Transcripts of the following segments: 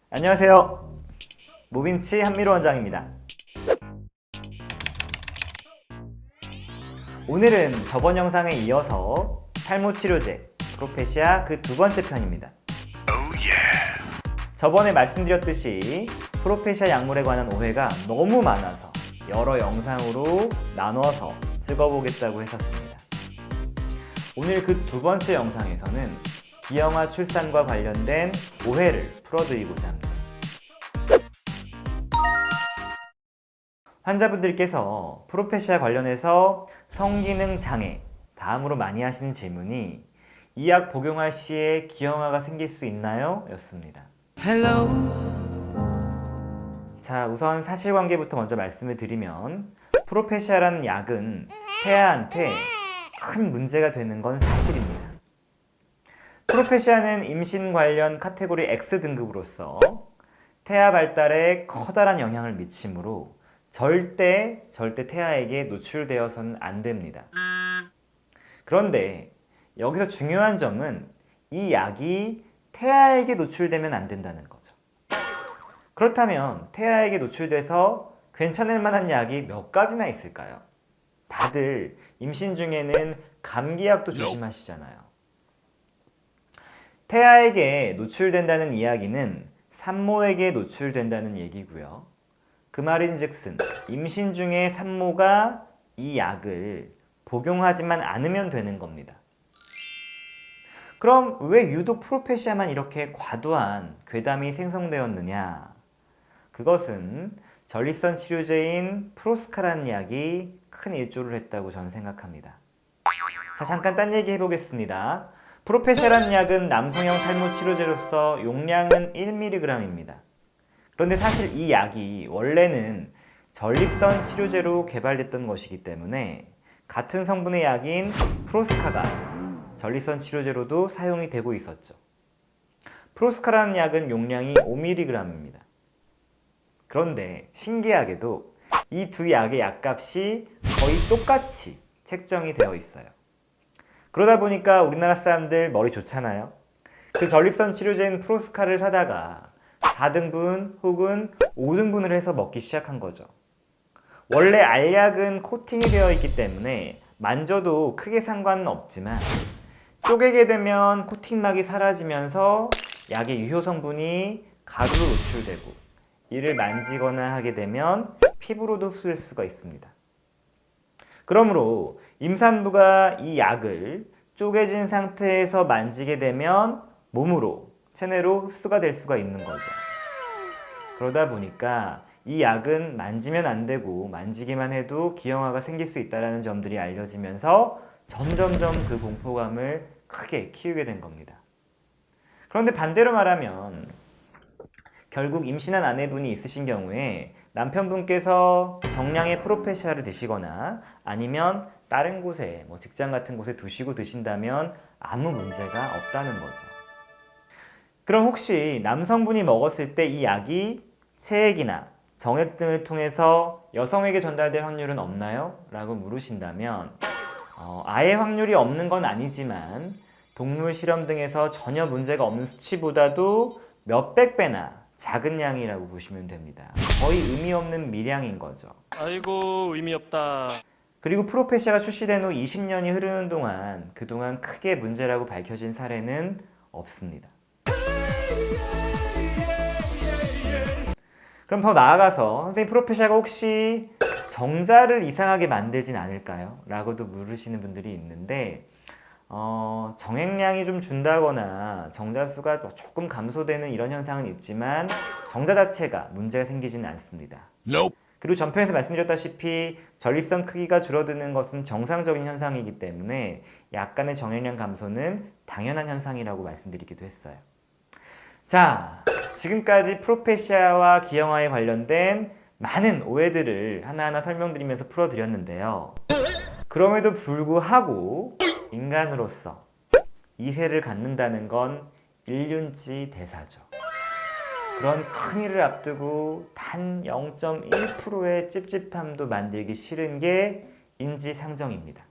안녕하세요. 모빈치 한미로 원장입니다. 오늘은 저번 영상에 이어서 탈모 치료제 프로페시아 그 두 번째 편입니다. 저번에 말씀드렸듯이 프로페시아 약물에 관한 오해가 너무 많아서 여러 영상으로 나눠서 찍어보겠다고 했었습니다. 오늘 그 두 번째 영상에서는 기형아 출산과 관련된 오해를 풀어드리고자 합니다. 환자분들께서 프로페시아 관련해서 성기능 장애 다음으로 많이 하시는 질문이 이 약 복용할 시에 기형아가 생길 수 있나요? 였습니다. Hello. 자, 우선 사실관계부터 먼저 말씀을 드리면 프로페시아라는 약은 태아한테 큰 문제가 되는 건 사실입니다. 프로페시아는 임신 관련 카테고리 X 등급으로서 태아 발달에 커다란 영향을 미치므로 절대 태아에게 노출되어서는 안 됩니다. 그런데 여기서 중요한 점은 이 약이 태아에게 노출되면 안 된다는 거죠. 그렇다면 태아에게 노출돼서 괜찮을 만한 약이 몇 가지나 있을까요? 다들 임신 중에는 감기약도 조심하시잖아요. 태아에게 노출된다는 이야기는 산모에게 노출된다는 얘기고요. 그 말인즉슨 임신 중에 산모가 이 약을 복용하지만 않으면 되는 겁니다. 그럼 왜 유독 프로페시아만 이렇게 과도한 괴담이 생성되었느냐? 그것은 전립선 치료제인 프로스카라는 약이 큰 일조를 했다고 저는 생각합니다. 자, 잠깐 딴 얘기 해보겠습니다. 프로페시아라는 약은 남성형 탈모 치료제로서 용량은 1mg입니다. 그런데 사실 이 약이 원래는 전립선 치료제로 개발됐던 것이기 때문에 같은 성분의 약인 프로스카가 전립선 치료제로도 사용이 되고 있었죠. 프로스카라는 약은 용량이 5mg입니다. 그런데 신기하게도 이 두 약의 약값이 거의 똑같이 책정이 되어 있어요. 그러다 보니까 우리나라 사람들 머리 좋잖아요. 그 전립선 치료제인 프로스카를 사다가 4등분 혹은 5등분을 해서 먹기 시작한 거죠. 원래 알약은 코팅이 되어 있기 때문에 만져도 크게 상관은 없지만 쪼개게 되면 코팅막이 사라지면서 약의 유효 성분이 가루로 노출되고 이를 만지거나 하게 되면 피부로도 흡수될 수가 있습니다. 그러므로 임산부가 이 약을 쪼개진 상태에서 만지게 되면 몸으로, 체내로 흡수가 될 수가 있는 거죠. 그러다 보니까 이 약은 만지면 안 되고 만지기만 해도 기형아가 생길 수 있다는 점들이 알려지면서 점점점 그 공포감을 크게 키우게 된 겁니다. 그런데 반대로 말하면 결국 임신한 아내분이 있으신 경우에 남편분께서 정량의 프로페시아를 드시거나 아니면 다른 곳에 직장 같은 곳에 두시고 드신다면 아무 문제가 없다는 거죠. 그럼 혹시 남성분이 먹었을 때 이 약이 체액이나 정액 등을 통해서 여성에게 전달될 확률은 없나요? 라고 물으신다면 아예 확률이 없는 건 아니지만 동물 실험 등에서 전혀 문제가 없는 수치보다도 몇백 배나 작은 양이라고 보시면 됩니다. 거의 의미 없는 미량인 거죠. 아이고 의미 없다. 그리고 프로페시아가 출시된 후 20년이 흐르는 동안 그동안 크게 문제라고 밝혀진 사례는 없습니다. 그럼 더 나아가서 선생님 프로페시아가 혹시 정자를 이상하게 만들진 않을까요? 라고도 물으시는 분들이 있는데 정액량이 좀 준다거나 정자수가 조금 감소되는 이런 현상은 있지만 정자 자체가 문제가 생기지는 않습니다. 그리고 전편에서 말씀드렸다시피 전립선 크기가 줄어드는 것은 정상적인 현상이기 때문에 약간의 정액량 감소는 당연한 현상이라고 말씀드리기도 했어요. 자, 지금까지 프로페시아와 기형아에 관련된 많은 오해들을 하나하나 설명드리면서 풀어드렸는데요. 그럼에도 불구하고 인간으로서 이세를 갖는다는 건 일륜지 대사죠. 그런 큰일을 앞두고 단 0.1%의 찝찝함도 만들기 싫은 게 인지상정입니다.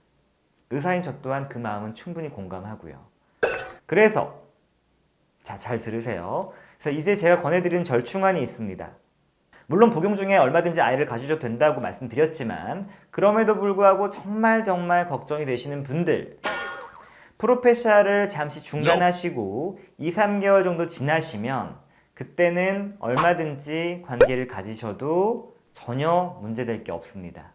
의사인 저 또한 그 마음은 충분히 공감하고요. 그래서 자, 잘 들으세요. 그래서 이제 제가 권해드리는 절충안이 있습니다. 물론 복용 중에 얼마든지 아이를 가지셔도 된다고 말씀드렸지만 그럼에도 불구하고 정말 걱정이 되시는 분들, 프로페시아를 잠시 중단하시고 2, 3개월 정도 지나시면 그때는 얼마든지 관계를 가지셔도 전혀 문제될 게 없습니다.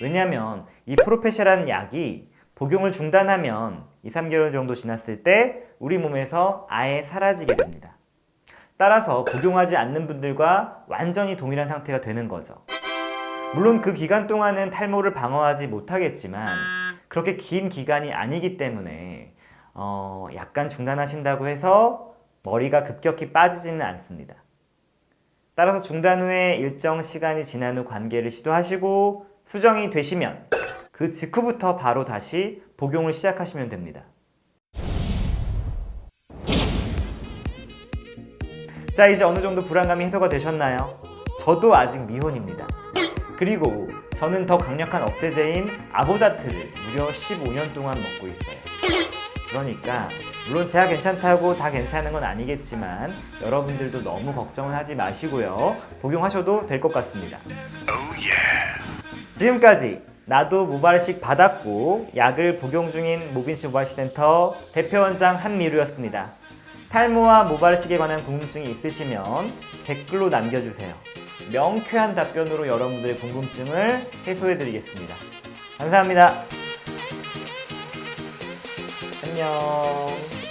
왜냐하면 이 프로페시아라는 약이 복용을 중단하면 2, 3개월 정도 지났을 때 우리 몸에서 아예 사라지게 됩니다. 따라서 복용하지 않는 분들과 완전히 동일한 상태가 되는 거죠. 물론 그 기간 동안은 탈모를 방어하지 못하겠지만 그렇게 긴 기간이 아니기 때문에 약간 중단하신다고 해서 머리가 급격히 빠지지는 않습니다. 따라서 중단 후에 일정 시간이 지난 후 관계를 시도하시고 수정이 되시면 그 직후부터 바로 다시 복용을 시작하시면 됩니다. 자, 이제 어느 정도 불안감이 해소가 되셨나요? 저도 아직 미혼입니다. 그리고 저는 더 강력한 억제제인 아보다트를 무려 15년 동안 먹고 있어요. 그러니까 물론 제가 괜찮다고 다 괜찮은 건 아니겠지만 여러분들도 너무 걱정은 하지 마시고요. 복용하셔도 될 것 같습니다. 지금까지 나도 모발이식 받았고 약을 복용 중인 모빈씨 모발이식 센터 대표원장 한미루였습니다. 탈모와 모발이식에 관한 궁금증이 있으시면 댓글로 남겨주세요. 명쾌한 답변으로 여러분들의 궁금증을 해소해드리겠습니다. 감사합니다. 안녕.